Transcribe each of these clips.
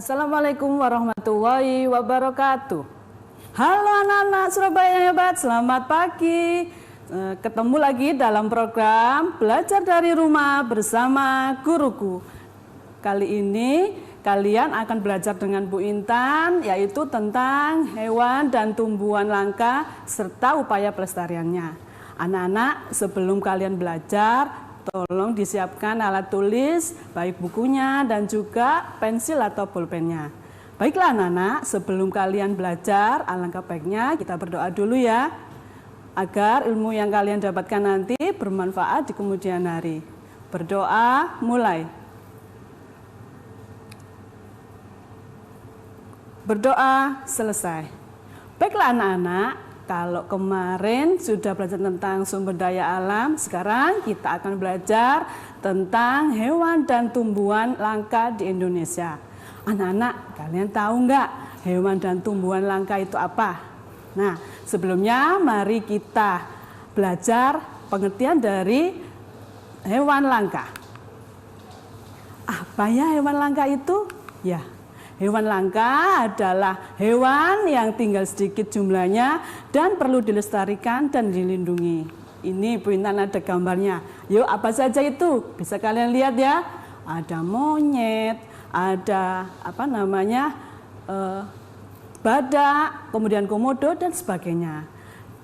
Assalamualaikum warahmatullahi wabarakatuh. Halo anak-anak Surabaya hebat, selamat pagi. Ketemu lagi dalam program Belajar dari Rumah bersama Guruku. Kali ini kalian akan belajar dengan Bu Intan, yaitu tentang hewan dan tumbuhan langka serta upaya pelestariannya. Anak-anak, sebelum kalian belajar, tolong disiapkan alat tulis, baik bukunya dan juga pensil atau pulpennya. Baiklah anak-anak, sebelum kalian belajar, alangkah baiknya kita berdoa dulu ya, agar ilmu yang kalian dapatkan nanti bermanfaat di kemudian hari. Berdoa, mulai. Berdoa, selesai. Baiklah anak-anak, kalau kemarin sudah belajar tentang sumber daya alam, sekarang kita akan belajar tentang hewan dan tumbuhan langka di Indonesia. Anak-anak, kalian tahu nggak hewan dan tumbuhan langka itu apa? Nah, sebelumnya mari kita belajar pengertian dari hewan langka. Apa ya hewan langka itu? Ya, hewan langka adalah hewan yang tinggal sedikit jumlahnya dan perlu dilestarikan dan dilindungi. Ini Bu Intan ada gambarnya. Yuk, apa saja itu? Bisa kalian lihat ya. Ada monyet, ada badak, kemudian komodo dan sebagainya.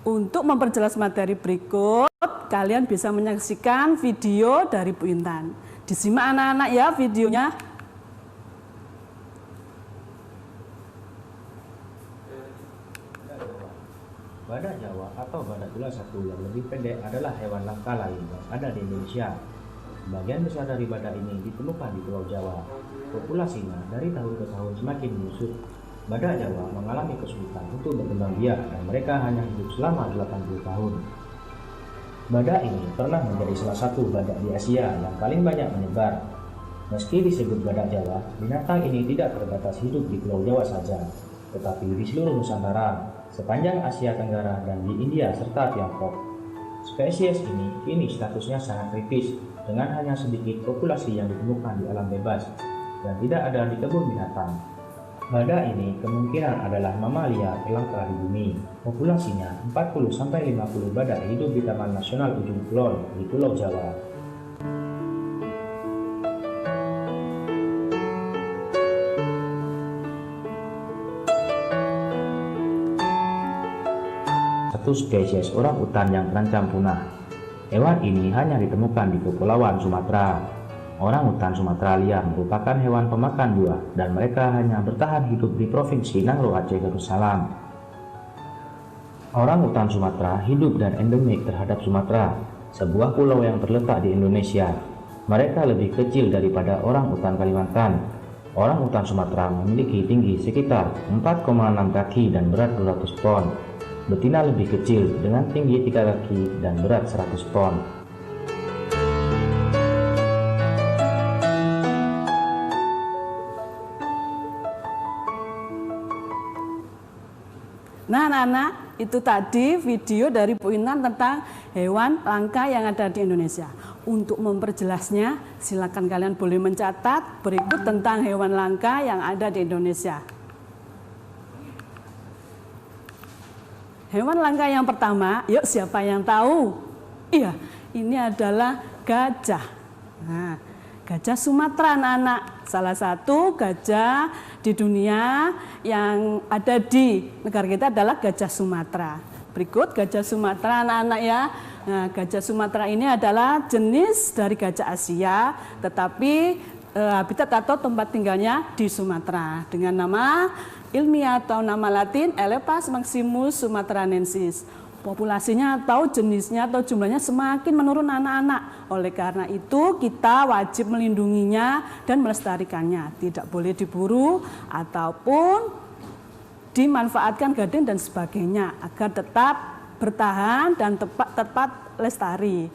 Untuk memperjelas materi berikut, kalian bisa menyaksikan video dari Bu Intan. Disimak anak-anak ya videonya. Badak Jawa atau badak gula satu yang lebih pendek adalah hewan langka lain yang ada di Indonesia. Sebagian besar dari badak ini ditemukan di Pulau Jawa. Populasinya dari tahun ke tahun semakin menyusut. Badak Jawa mengalami kesulitan untuk berkembang biak dan mereka hanya hidup selama 80 tahun. Badak ini pernah menjadi salah satu badak di Asia yang paling banyak menyebar. Meski disebut badak Jawa, binatang ini tidak terbatas hidup di Pulau Jawa saja, tetapi di seluruh Nusantara, sepanjang Asia Tenggara dan di India serta Tiongkok. Spesies ini kini statusnya sangat kritis dengan hanya sedikit populasi yang ditemukan di alam bebas dan tidak ada di kebun binatang. Badak ini kemungkinan adalah mamalia terlangka di bumi. Populasinya 40-50 badak hidup di Taman Nasional Ujung Kulon di Pulau Jawa. Satu spesies orang utan yang terancam punah. Hewan ini hanya ditemukan di Kepulauan Sumatera. Orang utan Sumatera liar merupakan hewan pemakan buah dan mereka hanya bertahan hidup di Provinsi Nangro Aceh Darussalam. Orang utan Sumatera hidup dan endemik terhadap Sumatera, sebuah pulau yang terletak di Indonesia. Mereka lebih kecil daripada orang utan Kalimantan. Orang utan Sumatera memiliki tinggi sekitar 4,6 kaki dan berat 200 pon. Betina lebih kecil dengan tinggi 3 kaki dan berat 100 pon. Nah anak-anak, itu tadi video dari Bu Intan tentang hewan langka yang ada di Indonesia. Untuk memperjelasnya, silakan kalian boleh mencatat berikut tentang hewan langka yang ada di Indonesia. Hewan langka yang pertama, yuk siapa yang tahu? Iya, ini adalah gajah. Nah, gajah Sumatera anak-anak, salah satu gajah di dunia yang ada di negara kita adalah gajah Sumatera. Berikut gajah Sumatera anak-anak ya. Nah, gajah Sumatera ini adalah jenis dari gajah Asia, tetapi habitat atau tempat tinggalnya di Sumatera dengan nama ilmiah atau nama latin Elephas maximus sumatranensis. Populasinya atau jenisnya atau jumlahnya semakin menurun anak-anak. Oleh karena itu kita wajib melindunginya dan melestarikannya. Tidak boleh diburu ataupun dimanfaatkan gading dan sebagainya agar tetap bertahan dan tepat lestari.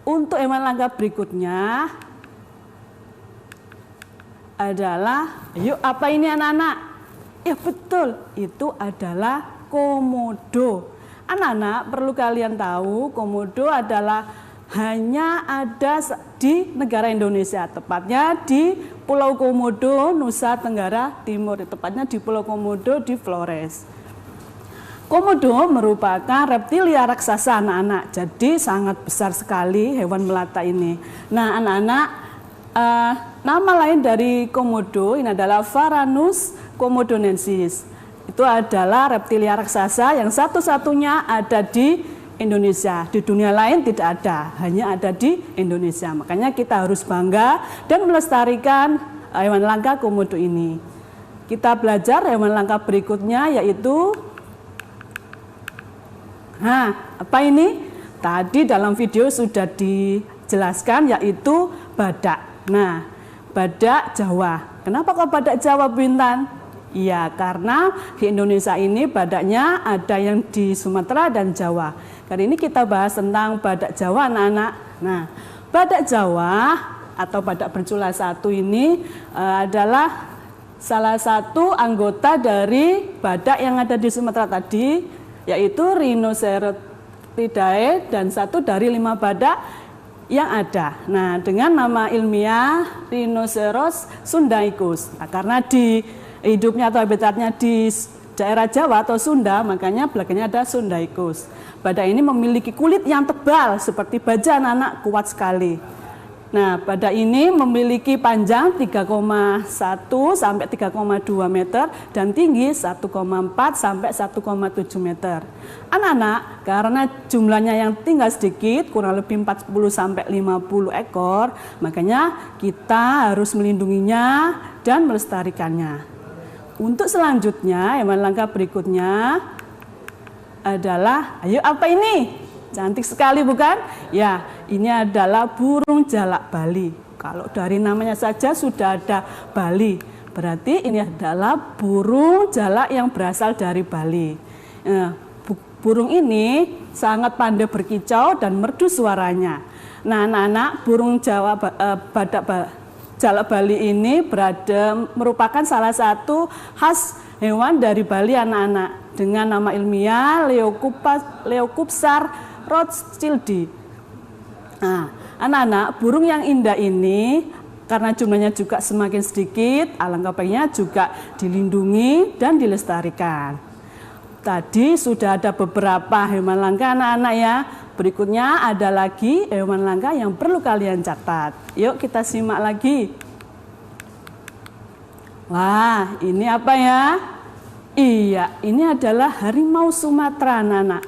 Untuk hewan langka berikutnya adalah, yuk apa ini anak-anak? Ya betul, itu adalah komodo. Anak-anak perlu kalian tahu, komodo adalah hanya ada di negara Indonesia, tepatnya di Pulau Komodo, Nusa Tenggara Timur, tepatnya di Pulau Komodo di Flores. Komodo merupakan reptilia raksasa anak-anak, jadi sangat besar sekali hewan melata ini. Nah anak-anak, nama lain dari Komodo ini adalah Varanus komodonensis. Itu adalah reptilia raksasa yang satu-satunya ada di Indonesia. Di dunia lain tidak ada, hanya ada di Indonesia. Makanya kita harus bangga dan melestarikan hewan langka Komodo ini. Kita belajar hewan langka berikutnya yaitu apa ini? Tadi dalam video sudah dijelaskan yaitu badak. Nah, badak Jawa. Kenapa kok badak Jawa, Bu Intan? Iya, karena di Indonesia ini badaknya ada yang di Sumatera dan Jawa. Kali ini kita bahas tentang badak Jawa, anak-anak. Nah, badak Jawa atau badak bercula satu ini adalah salah satu anggota dari badak yang ada di Sumatera tadi, yaitu Rhinocerotidae dan satu dari 5 badak yang ada. Nah, dengan nama ilmiah Rhinoceros sundaicus. Nah, karena di hidupnya atau habitatnya di daerah Jawa atau Sunda, makanya belakangnya ada sundaicus. Badak ini memiliki kulit yang tebal seperti baja, anak-anak, kuat sekali. Nah, badak ini memiliki panjang 3,1 sampai 3,2 meter dan tinggi 1,4 sampai 1,7 meter. Anak-anak, karena jumlahnya yang tinggal sedikit, kurang lebih 40 sampai 50 ekor, makanya kita harus melindunginya dan melestarikannya. Untuk selanjutnya, hewan langka berikutnya adalah, ayo apa ini? Cantik sekali bukan? Ya, ini adalah burung jalak Bali. Kalau dari namanya saja sudah ada Bali, berarti ini adalah burung jalak yang berasal dari Bali. Burung ini sangat pandai berkicau dan merdu suaranya. Nah, anak-anak, burung badak jalak Bali ini merupakan salah satu khas hewan dari Bali, anak-anak, dengan nama ilmiah Leucopsar rothschildi. Nah, anak-anak, burung yang indah ini karena jumlahnya juga semakin sedikit, alangkah baiknya juga dilindungi dan dilestarikan. Tadi sudah ada beberapa hewan langka, anak-anak ya. Berikutnya ada lagi hewan langka yang perlu kalian catat. Yuk kita simak lagi. Wah, ini apa ya? Iya, ini adalah harimau Sumatera, anak-anak.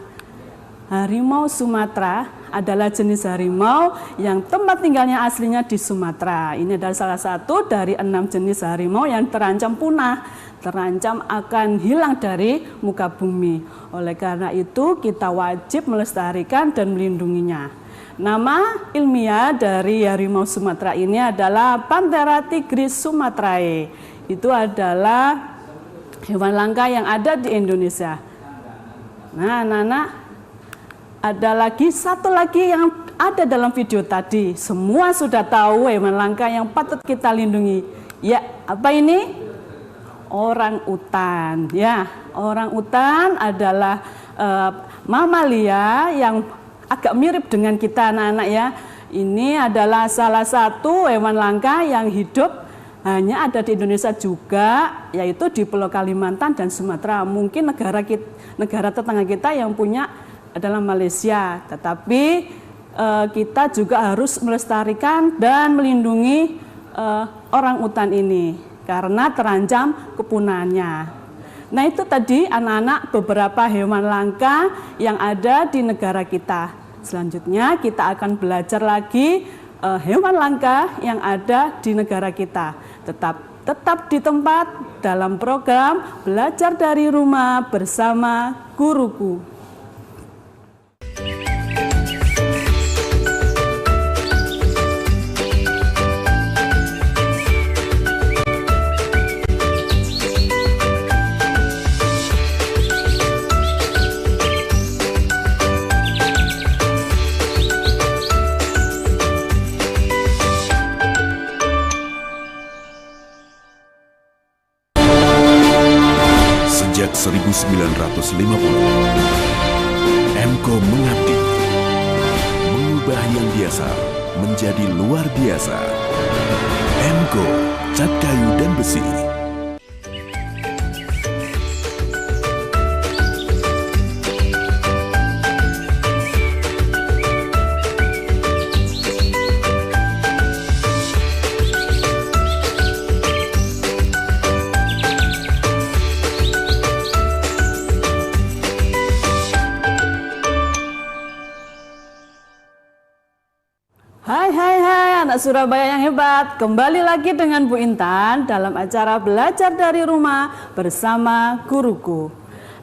Harimau Sumatera adalah jenis harimau yang tempat tinggalnya aslinya di Sumatera. Ini adalah salah satu dari 6 jenis harimau yang terancam punah, terancam akan hilang dari muka bumi. Oleh karena itu, kita wajib melestarikan dan melindunginya. Nama ilmiah dari harimau Sumatera ini adalah Panthera tigris sumatrae. Itu adalah hewan langka yang ada di Indonesia. Nah, anak-anak, ada lagi satu lagi yang ada dalam video tadi. Semua sudah tahu hewan langka yang patut kita lindungi. Ya, apa ini? Orang utan. Ya, orang utan adalah mamalia yang agak mirip dengan kita, anak-anak ya. Ini adalah salah satu hewan langka yang hidup hanya ada di Indonesia juga, yaitu di Pulau Kalimantan dan Sumatera. Mungkin negara tetangga kita yang punya adalah Malaysia, tetapi kita juga harus melestarikan dan melindungi orang utan ini karena terancam kepunahannya. Nah, itu tadi anak-anak beberapa hewan langka yang ada di negara kita. Selanjutnya kita akan belajar lagi hewan langka yang ada di negara kita. Tetap di tempat dalam program Belajar dari Rumah bersama Guruku. Sejak 1950, MKO mengabdi, mengubah yang biasa menjadi luar biasa. MKO Eko, cat kayu dan besi. Hai anak Surabaya yang hebat, kembali lagi dengan Bu Intan dalam acara Belajar dari Rumah bersama Guruku.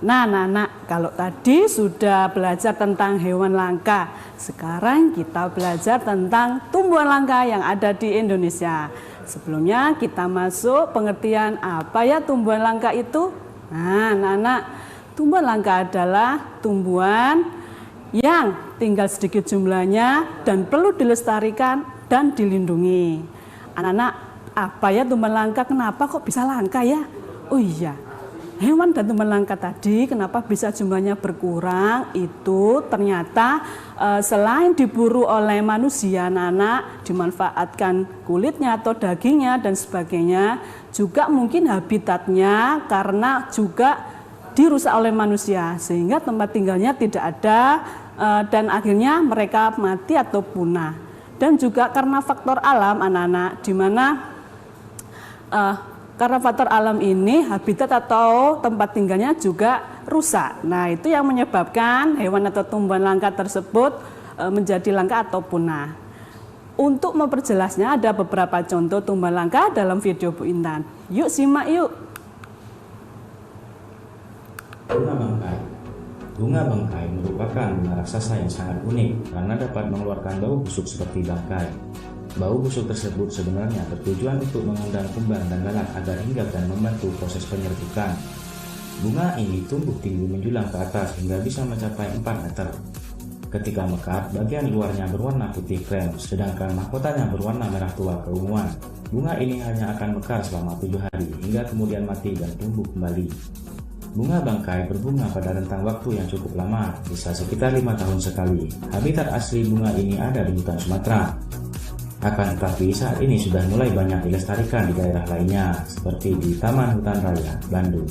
Nah anak-anak, kalau tadi sudah belajar tentang hewan langka, sekarang kita belajar tentang tumbuhan langka yang ada di Indonesia. Sebelumnya kita masuk pengertian apa ya tumbuhan langka itu. Nah anak-anak, tumbuhan langka adalah tumbuhan yang tinggal sedikit jumlahnya dan perlu dilestarikan dan dilindungi. Anak-anak, apa ya tumbuhan langka? Kenapa kok bisa langka ya? Oh iya, hewan dan tumbuhan langka tadi kenapa bisa jumlahnya berkurang? Itu ternyata selain diburu oleh manusia, anak-anak, dimanfaatkan kulitnya atau dagingnya dan sebagainya, juga mungkin habitatnya karena juga dirusak oleh manusia sehingga tempat tinggalnya tidak ada dan akhirnya mereka mati atau punah. Dan juga karena faktor alam anak-anak, di mana karena faktor alam ini habitat atau tempat tinggalnya juga rusak. Nah itu yang menyebabkan hewan atau tumbuhan langka tersebut menjadi langka atau punah. Untuk memperjelasnya ada beberapa contoh tumbuhan langka dalam video Bu Intan. Yuk simak yuk. Bunga bangkai. Bunga bangkai merupakan bunga raksasa yang sangat unik karena dapat mengeluarkan bau busuk seperti bangkai. Bau busuk tersebut sebenarnya bertujuan untuk mengundang kumbang dan lalat agar hinggap dan membantu proses penyerbukan. Bunga ini tumbuh tinggi menjulang ke atas hingga bisa mencapai 4 meter. Ketika mekar, bagian luarnya berwarna putih krem, sedangkan mahkotanya berwarna merah tua keunguan. Bunga ini hanya akan mekar selama 7 hari hingga kemudian mati dan tumbuh kembali. Bunga bangkai berbunga pada rentang waktu yang cukup lama, bisa sekitar 5 tahun sekali. Habitat asli bunga ini ada di hutan Sumatera. Akan tetapi saat ini sudah mulai banyak dilestarikan di daerah lainnya, seperti di Taman Hutan Raya, Bandung.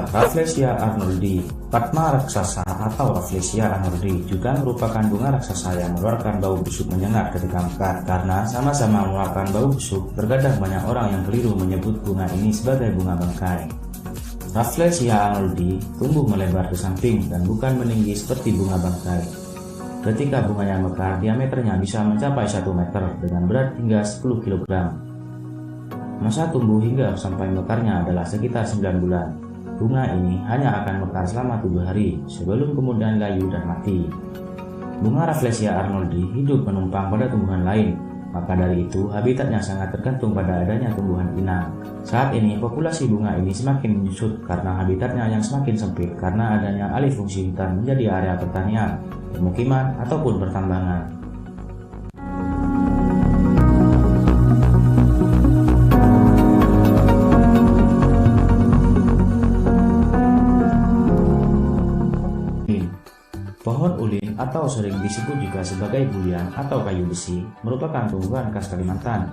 Rafflesia arnoldi. Padma raksasa atau Rafflesia arnoldi juga merupakan bunga raksasa yang mengeluarkan bau busuk menyengat ketika mekar. Karena sama-sama mengeluarkan bau busuk, terkadang banyak orang yang keliru menyebut bunga ini sebagai bunga bangkai. Rafflesia arnoldi tumbuh melebar ke samping dan bukan meninggi seperti bunga bangkai. Ketika bunganya mekar, diameternya bisa mencapai 1 meter dengan berat hingga 10 kg. Masa tumbuh hingga sampai mekarnya adalah sekitar 9 bulan. Bunga ini hanya akan mekar selama 7 hari sebelum kemudian layu dan mati. Bunga Rafflesia arnoldi hidup menumpang pada tumbuhan lain, maka dari itu habitatnya sangat tergantung pada adanya tumbuhan inang. Saat ini populasi bunga ini semakin menyusut karena habitatnya yang semakin sempit karena adanya alih fungsi hutan menjadi area pertanian, pemukiman, ataupun pertambangan. Pohon ulin atau sering disebut juga sebagai bulian atau kayu besi merupakan tumbuhan khas Kalimantan.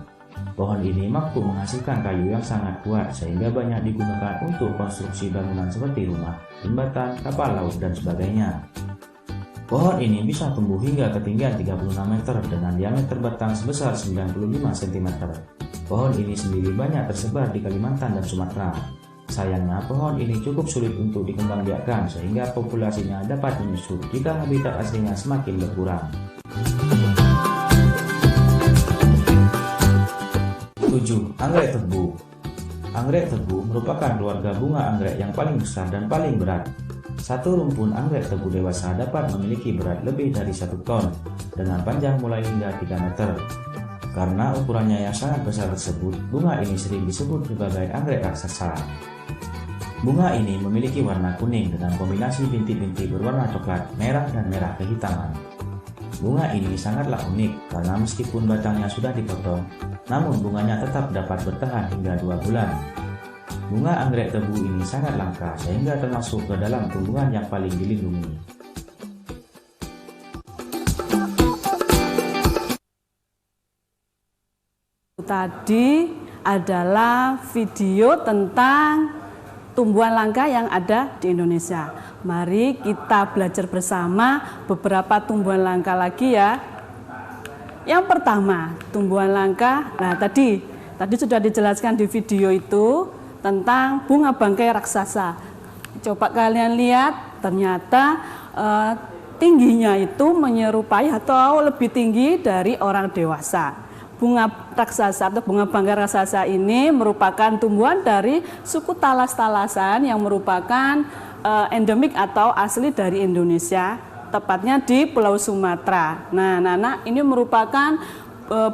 Pohon ini mampu menghasilkan kayu yang sangat kuat sehingga banyak digunakan untuk konstruksi bangunan seperti rumah, jembatan, kapal laut, dan sebagainya. Pohon ini bisa tumbuh hingga ketinggian 36 meter dengan diameter batang sebesar 95 cm. Pohon ini sendiri banyak tersebar di Kalimantan dan Sumatera. Sayangnya pohon ini cukup sulit untuk dikembangbiakkan sehingga populasinya dapat menyusut jika habitat aslinya semakin berkurang. 7. Anggrek tebu. Anggrek tebu merupakan keluarga bunga anggrek yang paling besar dan paling berat. Satu rumpun anggrek tebu dewasa dapat memiliki berat lebih dari 1 ton dengan panjang mulai hingga 3 meter. Karena ukurannya yang sangat besar tersebut, bunga ini sering disebut sebagai anggrek raksasa. Bunga ini memiliki warna kuning dengan kombinasi bintik-bintik berwarna coklat, merah, dan merah kehitaman. Bunga ini sangatlah unik karena meskipun batangnya sudah dipotong, namun bunganya tetap dapat bertahan hingga 2 bulan. Bunga anggrek tebu ini sangat langka sehingga termasuk ke dalam tumbuhan yang paling dilindungi. Tadi adalah video tentang tumbuhan langka yang ada di Indonesia. Mari kita belajar bersama beberapa tumbuhan langka lagi ya. Yang pertama, tumbuhan langka. Nah, tadi sudah dijelaskan di video itu tentang bunga bangkai raksasa. Coba kalian lihat, ternyata tingginya itu menyerupai atau lebih tinggi dari orang dewasa. Bunga raksasa atau bunga bangkai raksasa ini merupakan tumbuhan dari suku talas-talasan yang merupakan endemik atau asli dari Indonesia, tepatnya di Pulau Sumatera. Nah, anak-anak, ini merupakan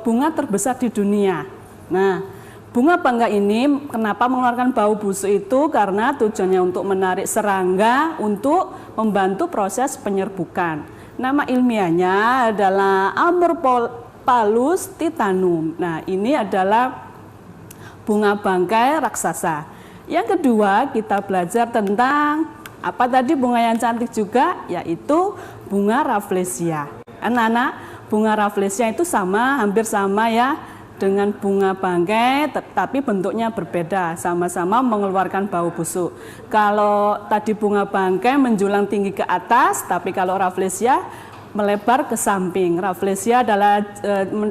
bunga terbesar di dunia. Nah, bunga bangkai ini kenapa mengeluarkan bau busuk itu? Karena tujuannya untuk menarik serangga untuk membantu proses penyerbukan. Nama ilmiahnya adalah Amorphalus titanum. Nah, ini adalah bunga bangkai raksasa. Yang kedua, kita belajar tentang apa tadi bunga yang cantik juga, yaitu bunga Rafflesia. Anak-anak, bunga Rafflesia itu hampir sama ya dengan bunga bangkai, tetapi bentuknya berbeda, sama-sama mengeluarkan bau busuk. Kalau tadi bunga bangkai menjulang tinggi ke atas, tapi kalau Rafflesia melebar ke samping. Rafflesia adalah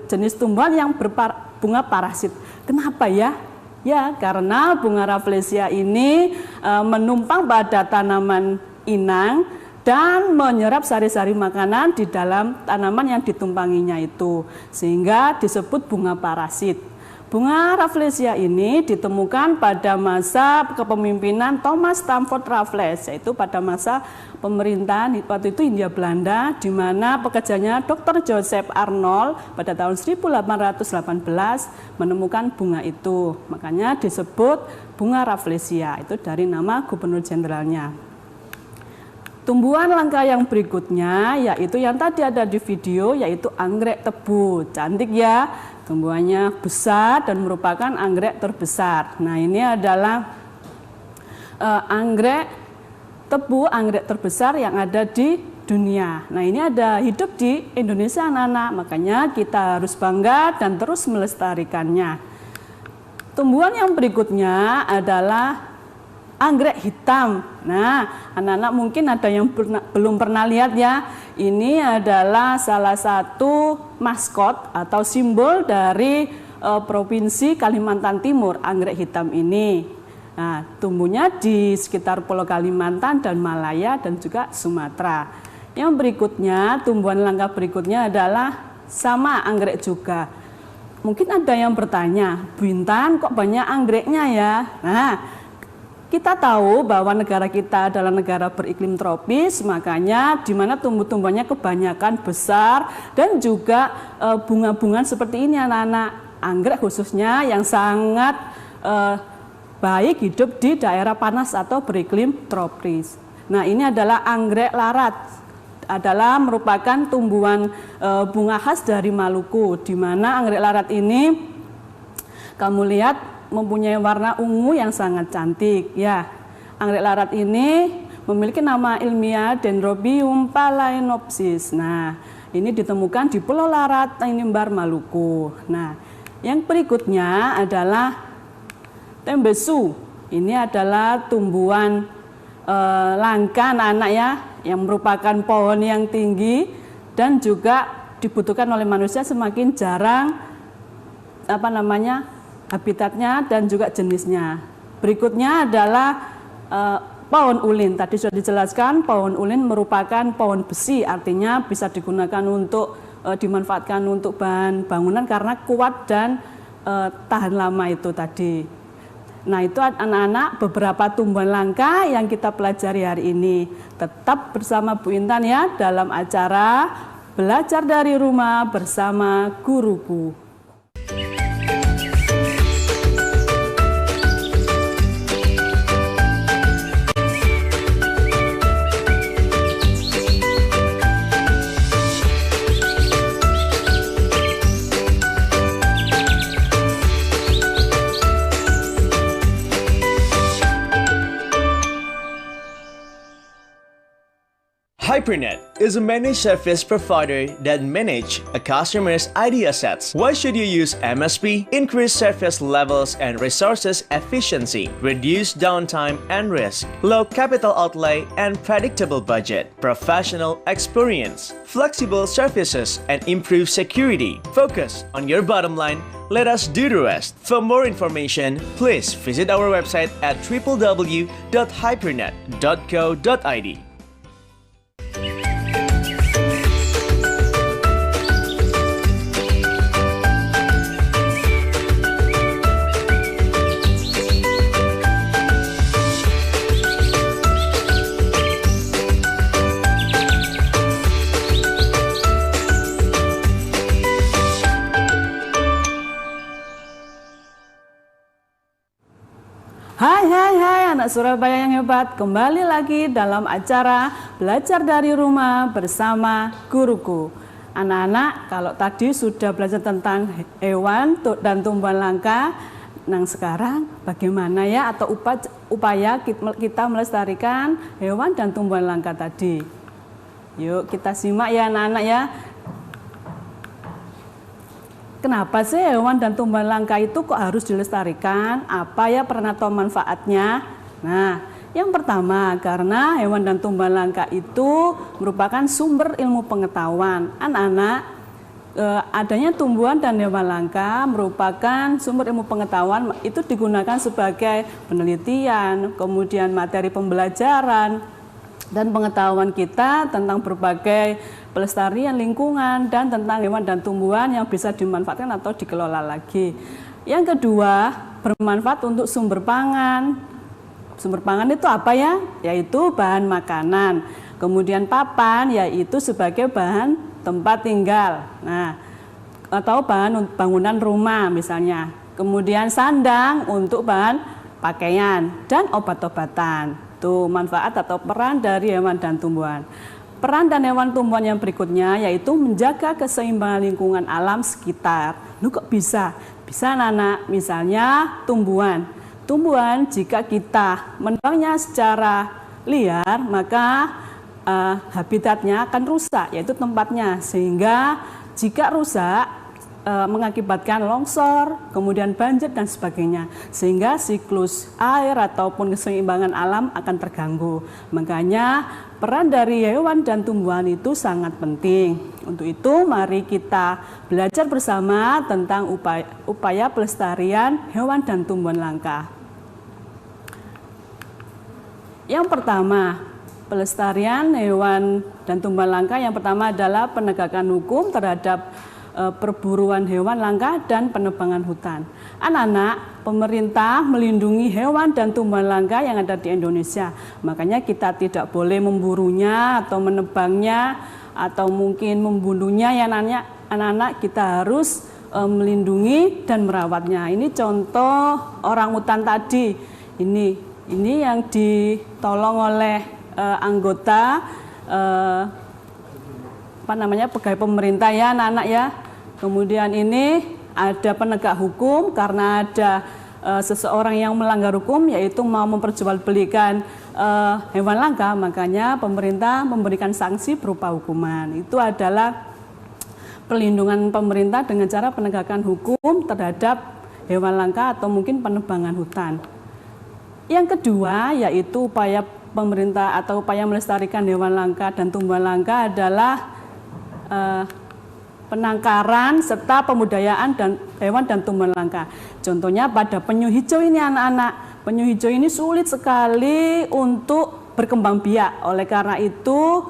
jenis tumbuhan yang berbunga parasit. Kenapa ya? Ya, karena bunga Rafflesia ini menumpang pada tanaman inang dan menyerap sari-sari makanan di dalam tanaman yang ditumpanginya itu, sehingga disebut bunga parasit. Bunga Rafflesia ini ditemukan pada masa kepemimpinan Thomas Stamford Raffles, yaitu pada masa pemerintahan waktu itu Hindia Belanda, di mana pekerjanya Dr. Joseph Arnold pada tahun 1818 menemukan bunga itu. Makanya disebut bunga Rafflesia, itu dari nama gubernur jenderalnya. Tumbuhan langka yang berikutnya yaitu yang tadi ada di video, yaitu anggrek tebu. Cantik ya, tumbuhannya besar dan merupakan anggrek terbesar. Nah, ini adalah anggrek tebu, anggrek terbesar yang ada di dunia. Nah, ini ada hidup di Indonesia anak-anak, makanya kita harus bangga dan terus melestarikannya. Tumbuhan yang berikutnya adalah anggrek hitam. Nah, anak-anak mungkin ada yang belum pernah lihat ya. Ini adalah salah satu maskot atau simbol dari Provinsi Kalimantan Timur, anggrek hitam ini. Nah, tumbuhnya di sekitar Pulau Kalimantan dan Malaya dan juga Sumatera. Yang berikutnya, tumbuhan langka berikutnya adalah sama anggrek juga. Mungkin ada yang bertanya, Bu Intan kok banyak anggreknya ya? Nah, kita tahu bahwa negara kita adalah negara beriklim tropis, makanya di mana tumbuh-tumbuhannya kebanyakan besar dan juga bunga-bunga seperti ini anak-anak. Anggrek khususnya yang sangat baik hidup di daerah panas atau beriklim tropis. Nah, ini adalah anggrek larat, adalah merupakan tumbuhan bunga khas dari Maluku, di mana anggrek larat ini kamu lihat mempunyai warna ungu yang sangat cantik ya. Anggrek larat ini memiliki nama ilmiah Dendrobium phalaenopsis. Nah, ini ditemukan di Pulau Larat, Tanimbar, Maluku. Nah, yang berikutnya adalah tembesu. Ini adalah tumbuhan langka anak-anak ya, yang merupakan pohon yang tinggi dan juga dibutuhkan oleh manusia, semakin jarang habitatnya dan juga jenisnya. Berikutnya adalah pohon ulin. Tadi sudah dijelaskan, pohon ulin merupakan pohon besi, artinya bisa digunakan untuk dimanfaatkan untuk bahan bangunan karena kuat dan tahan lama itu tadi. Nah, itu anak-anak beberapa tumbuhan langka yang kita pelajari hari ini. Tetap bersama Bu Intan ya dalam acara Belajar dari Rumah bersama Guruku. HyperNet is a managed service provider that manage a customer's ID assets. Why should you use MSP? Increase service levels and resources efficiency, reduce downtime and risk, low capital outlay and predictable budget, professional experience, flexible services and improved security. Focus on your bottom line. Let us do the rest. For more information, please visit our website at www.hypernet.co.id. Hai anak Surabaya yang hebat, kembali lagi dalam acara Belajar dari Rumah bersama Guruku. Anak-anak, kalau tadi sudah belajar tentang hewan dan tumbuhan langka, nah sekarang bagaimana ya atau upaya kita melestarikan hewan dan tumbuhan langka tadi. Yuk kita simak ya anak-anak ya. Kenapa sih hewan dan tumbuhan langka itu kok harus dilestarikan? Apa ya peran atau manfaatnya? Nah, yang pertama karena hewan dan tumbuhan langka itu merupakan sumber ilmu pengetahuan. Anak-anak, adanya tumbuhan dan hewan langka merupakan sumber ilmu pengetahuan, itu digunakan sebagai penelitian, kemudian materi pembelajaran, dan pengetahuan kita tentang berbagai pelestarian lingkungan dan tentang hewan dan tumbuhan yang bisa dimanfaatkan atau dikelola lagi. Yang kedua, bermanfaat untuk sumber pangan. Sumber pangan itu apa ya? Yaitu bahan makanan. Kemudian papan yaitu sebagai bahan tempat tinggal. Nah, atau bahan bangunan rumah misalnya. Kemudian sandang untuk bahan pakaian dan obat-obatan. Itu manfaat atau peran dari hewan dan tumbuhan. Peran dan hewan tumbuhan yang berikutnya yaitu menjaga keseimbangan lingkungan alam sekitar. Lu kok bisa? Bisa anak-anak, misalnya tumbuhan. Tumbuhan jika kita menebangnya secara liar, maka habitatnya akan rusak, yaitu tempatnya. Sehingga jika rusak, mengakibatkan longsor, kemudian banjir dan sebagainya, sehingga siklus air ataupun keseimbangan alam akan terganggu. Makanya peran dari hewan dan tumbuhan itu sangat penting. Untuk itu mari kita belajar bersama tentang upaya pelestarian hewan dan tumbuhan langka. Yang pertama, pelestarian hewan dan tumbuhan langka yang pertama adalah penegakan hukum terhadap perburuan hewan langka dan penebangan hutan. Anak-anak, pemerintah melindungi hewan dan tumbuhan langka yang ada di Indonesia. Makanya kita tidak boleh memburunya atau menebangnya atau mungkin membunuhnya ya anak-anak, kita harus melindungi dan merawatnya. Ini contoh orangutan tadi. Ini yang ditolong oleh anggota pegawai pemerintah ya anak-anak ya. Kemudian ini ada penegak hukum karena ada seseorang yang melanggar hukum, yaitu mau memperjualbelikan hewan langka, makanya pemerintah memberikan sanksi berupa hukuman. Itu adalah perlindungan pemerintah dengan cara penegakan hukum terhadap hewan langka atau mungkin penebangan hutan. Yang kedua yaitu upaya pemerintah atau upaya melestarikan hewan langka dan tumbuhan langka adalah penangkaran serta pembudayaan dan hewan dan tumbuhan langka. Contohnya pada penyu hijau ini anak-anak. Penyu hijau ini sulit sekali untuk berkembang biak. Oleh karena itu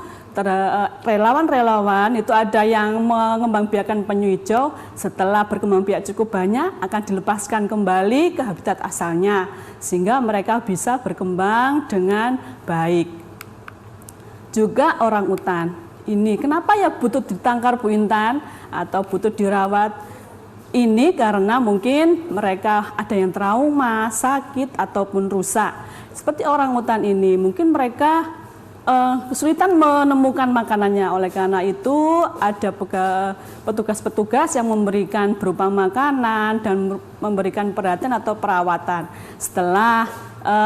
relawan-relawan itu ada yang mengembangbiakkan penyu hijau. Setelah berkembang biak cukup banyak akan dilepaskan kembali ke habitat asalnya sehingga mereka bisa berkembang dengan baik. Juga orangutan. Ini kenapa ya butuh ditangkar Bu Intan atau butuh dirawat? Ini karena mungkin mereka ada yang trauma, sakit ataupun rusak. Seperti orangutan ini, mungkin mereka kesulitan menemukan makanannya. Oleh karena itu ada petugas-petugas yang memberikan berupa makanan dan memberikan perhatian atau perawatan. Setelah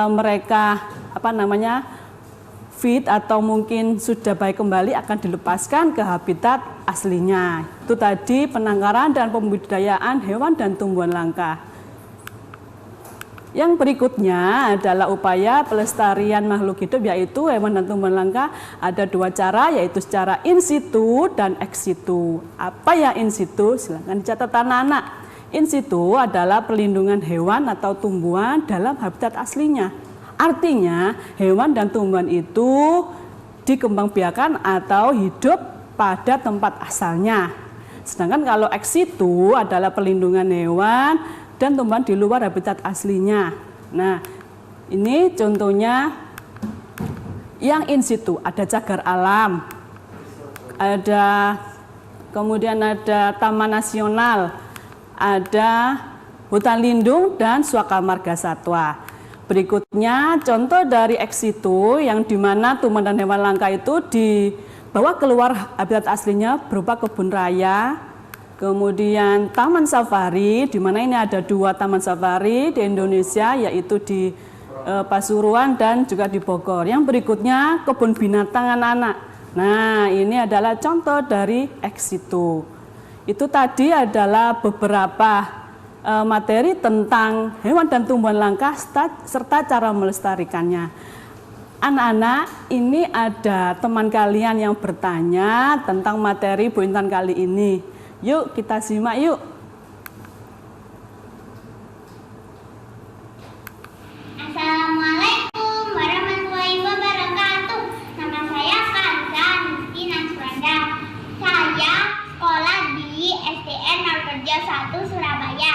mereka fit atau mungkin sudah baik kembali akan dilepaskan ke habitat aslinya. Itu tadi penangkaran dan pembudidayaan hewan dan tumbuhan langka. Yang berikutnya adalah upaya pelestarian makhluk hidup, yaitu hewan dan tumbuhan langka. Ada dua cara, yaitu secara in situ dan ex situ. Apa ya in situ? Silahkan dicatat anak-anak. In situ adalah perlindungan hewan atau tumbuhan dalam habitat aslinya. Artinya hewan dan tumbuhan itu dikembangbiakan atau hidup pada tempat asalnya. Sedangkan kalau ex situ adalah perlindungan hewan dan tumbuhan di luar habitat aslinya. Nah, ini contohnya yang in situ, ada cagar alam, kemudian ada taman nasional, ada hutan lindung dan suaka marga satwa. Berikutnya contoh dari ex situ yang dimana tumbuhan dan hewan langka itu dibawa keluar habitat aslinya berupa kebun raya, kemudian taman safari, di mana ini ada 2 taman safari di Indonesia, yaitu di Pasuruan dan juga di Bogor. Yang berikutnya kebun binatang anak-anak. Nah, ini adalah contoh dari ex situ. Itu tadi adalah beberapa materi tentang hewan dan tumbuhan langka serta cara melestarikannya. Anak-anak, ini ada teman kalian yang bertanya tentang materi Bu Intan kali ini. Yuk kita simak yuk. Assalamualaikum warahmatullahi wabarakatuh. Nama saya Kanza Nistina Suranda. Saya sekolah di SDN Narkojo 1 Surabaya.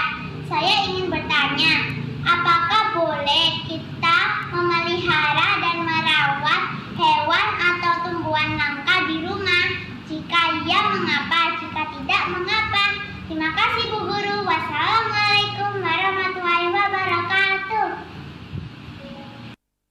Saya ingin bertanya, apakah boleh kita memelihara dan merawat hewan atau tumbuhan langka di rumah? Jika iya, mengapa? Jika tidak, mengapa? Terima kasih Bu Guru. Wassalamualaikum warahmatullahi wabarakatuh.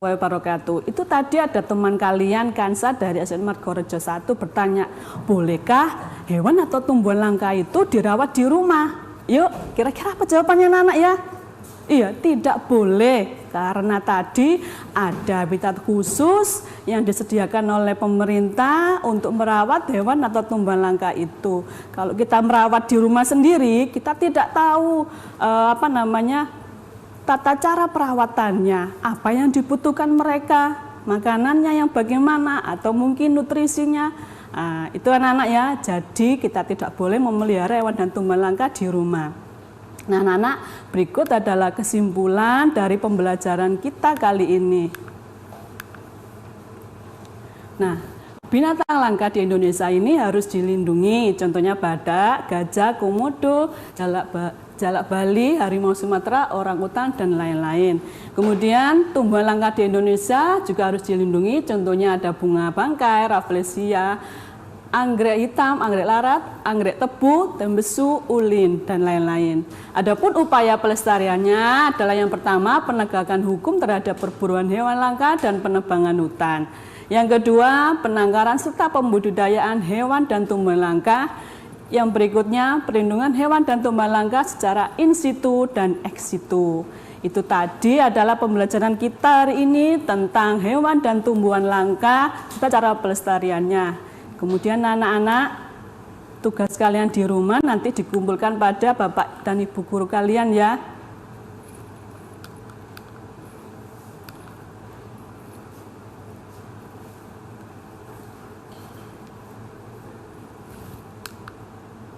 Wabarakatuh. Itu tadi ada teman kalian Kansa dari SDN Margorejo 1 bertanya, bolehkah hewan atau tumbuhan langka itu dirawat di rumah? Yuk, kira-kira apa jawabannya anak ya? Iya, tidak boleh, karena tadi ada habitat khusus yang disediakan oleh pemerintah untuk merawat hewan atau tumbuhan langka itu. Kalau kita merawat di rumah sendiri, kita tidak tahu tata cara perawatannya, apa yang dibutuhkan mereka, makanannya yang bagaimana, atau mungkin nutrisinya. Nah, itu anak-anak ya, jadi kita tidak boleh memelihara hewan dan tumbuhan langka di rumah. Nah anak-anak, berikut adalah kesimpulan dari pembelajaran kita kali ini. Nah, binatang langka di Indonesia ini harus dilindungi, contohnya badak, gajah, komodo, jalak Bali, harimau Sumatera, orangutan, dan lain-lain. Kemudian tumbuhan langka di Indonesia juga harus dilindungi, contohnya ada bunga bangkai, rafflesia, anggrek hitam, anggrek larat, anggrek tebu, tembesu, ulin, dan lain-lain. Adapun upaya pelestariannya adalah yang pertama, penegakan hukum terhadap perburuan hewan langka dan penebangan hutan. Yang kedua, penangkaran serta pembudidayaan hewan dan tumbuhan langka. Yang berikutnya, perlindungan hewan dan tumbuhan langka secara in situ dan ex situ. Itu tadi adalah pembelajaran kita hari ini tentang hewan dan tumbuhan langka serta cara pelestariannya. Kemudian anak-anak, tugas kalian di rumah nanti dikumpulkan pada Bapak dan Ibu guru kalian ya.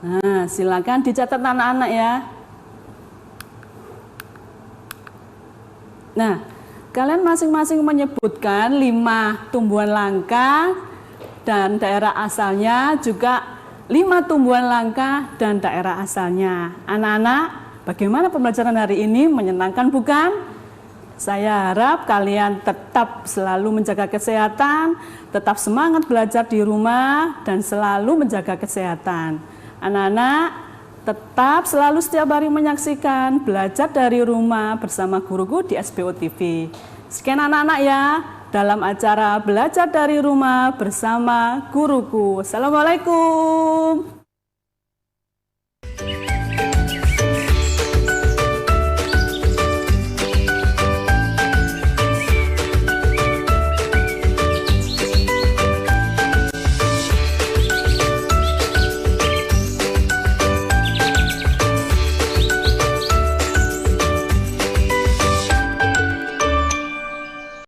Nah, silakan dicatat anak-anak ya. Nah, kalian masing-masing menyebutkan 5 tumbuhan langka dan daerah asalnya, juga 5 tumbuhan langka dan daerah asalnya. Anak-anak, bagaimana pembelajaran hari ini? Menyenangkan bukan? Saya harap kalian tetap selalu menjaga kesehatan, tetap semangat belajar di rumah, dan selalu menjaga kesehatan. Anak-anak, tetap selalu setiap hari menyaksikan Belajar dari Rumah bersama guruku di SBO TV. Sekian anak-anak ya, dalam acara Belajar dari Rumah bersama guruku. Assalamualaikum.